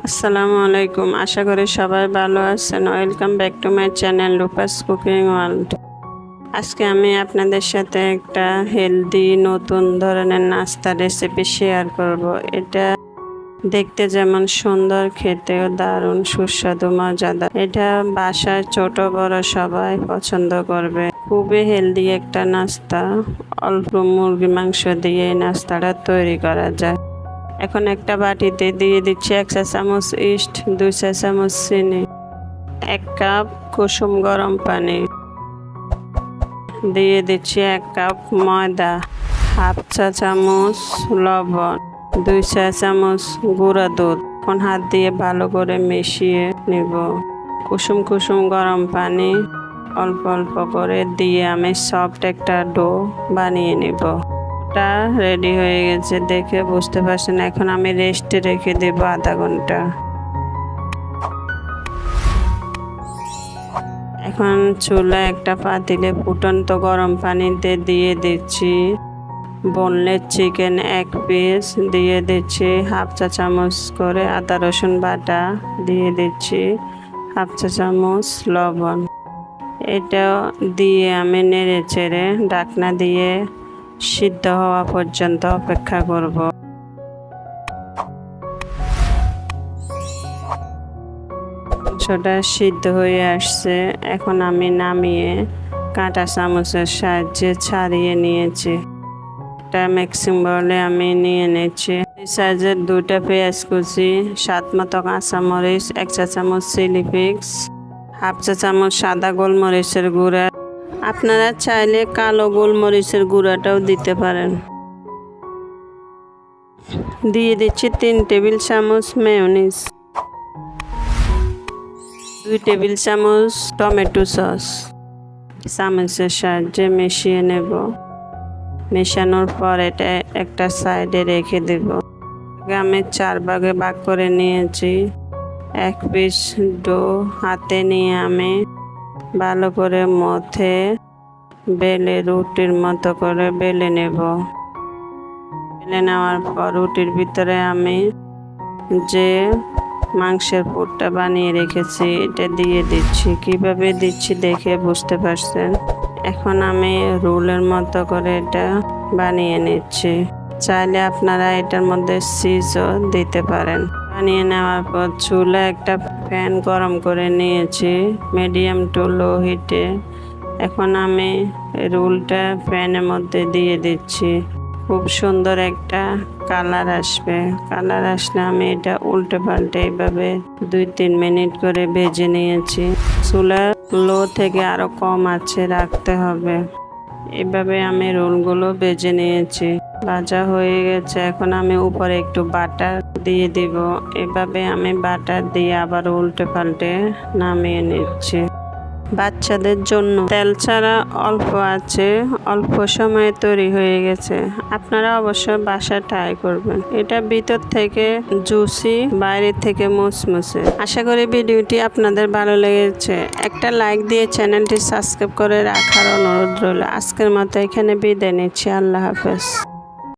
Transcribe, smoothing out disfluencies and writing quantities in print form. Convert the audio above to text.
আসসালামু আলাইকুম। আশা করি সবাই ভালো আছেন। Welcome back to my channel Rupa's cooking world. আজকে আমি আপনাদের সাথে একটা হেলদি নতুন ধরনের নাস্তা রেসিপি শেয়ার করব। এটা দেখতে যেমন সুন্দর, খেতেও দারুণ সুস্বাদু মজাদার। এটা বাসায় ছোট বড় সবাই পছন্দ করবে। খুবই হেলদি একটা নাস্তা। অল্প মুরগি মাংস দিয়ে এই নাস্তাটা তৈরি করা যায়। এখন একটা বাটিতে দিয়ে দিচ্ছি 1 চা চামচ ইস্ট, 2 চা চামচ চিনি, 1 কাপ কুসুম গরম পানি, দিয়ে দিচ্ছি 1 কাপ ময়দা, হাফ চা চামচ লবণ, 2 চা চামচ গুঁড়া দুধ। এখন হাত দিয়ে ভালো করে মিশিয়ে নিব। কুসুম কুসুম গরম পানি অল্প অল্প করে দিয়ে আমি সফট একটা ডো বানিয়ে নিব। রেডি হয়ে গেছে, দেখে বুঝতে পারছেন। এখন আমি রেস্টে রেখে দেব আধা ঘন্টা। এখন চুলা একটা পাতিলে ফুটন্ত গরম পানিতে দিয়ে দিচ্ছি বোনলেস চিকেন 1 পিস, দিয়ে দিচ্ছি হাফ চা চামচ করে আদা রসুন বাটা, দিয়ে দিচ্ছি হাফ চা চামচ লবণ। এটা দিয়ে আমি নেড়ে চেড়ে ঢাকনা দিয়ে সিদ্ধ হওয়া পর্যন্ত অপেক্ষা করব। মাংসটা সিদ্ধ হয়ে আসছে। এখন আমি নামিয়ে কাঁটা চামচের সাহায্যে ছাড়িয়ে নিয়েছি। একটা মিক্সিং বলে আমি নিয়ে নিচ্ছি এই সাইজের 2টা পেঁয়াজ কুচি, স্বাদ মতো কাঁচামরিচ, 1 চা চামচ চিলি ফ্লেক্স, হাফ চা চামচ সাদা গোলমরিচের গুঁড়া। আপনারা চাইলে কালো গোলমরিচের গুঁড়াটাও দিতে পারেন। দিয়ে দিচ্ছি 3 টেবিল চামচ মেয়োনিজ, 2 টেবিল চামচ টমেটো সস। চামচের সাহায্যে মিশিয়ে নেব। মেশানোর পর এটা একটা সাইডে রেখে দেব। আমি 4 ভাগে ভাগ করে নিয়েছি। 1 পিস ডো হাতে নিয়ে আমি ভালো করে মথে বেলে রুটির মতো করে বেলে নেব। বেলে নেওয়ার পর রুটির ভিতরে আমি যে মাংসের পুরটা বানিয়ে রেখেছি এটা দিয়ে দিচ্ছি। কিভাবে দিচ্ছি দেখে বুঝতে পারছেন। এখন আমি রোলের মতো করে এটা বানিয়ে নিচ্ছি। চাইলে আপনারা এটার মধ্যে চিজও দিতে পারেন। বানিয়ে নেওয়ার পর চুলা একটা প্যান গরম করে নিয়েছি মিডিয়াম টু লো হিটে। এখন আমি রোলটা প্যানের মধ্যে দিয়ে দিচ্ছি। খুব সুন্দর একটা কালার আসবে। কালার আসলে আমি এটা উল্টে পাল্টে এইভাবে 2-3 মিনিট করে ভেজে নিয়েছি। চুলা লো থেকে আরো কম আছে রাখতে হবে। এভাবে আমি রোলগুলো ভেজে নিয়েছি। ভাজা হয়ে গেছে। এখন আমি উপরে একটু বাটার দিয়ে দিব। এভাবে আমি বাটার দিয়ে আবার উল্টে পাল্টে নামিয়ে নিচ্ছি। বাচ্চাদের জন্য তেল ছাড়া অল্প আছে, অল্প সময়ে তৈরি হয়ে গেছে। আপনারা অবশ্যই বাসায় ট্রাই করবেন। এটা ভিতর থেকে জুসি, বাইরে থেকে মুচমুচে। আশা করি ভিডিওটি আপনাদের ভালো লেগেছে। একটা লাইক দিয়ে চ্যানেলটি সাবস্ক্রাইব করে রাখার অনুরোধ রইল। আজকের মতো এখানে বিদায় নিচ্ছি। আল্লাহ হাফেজ।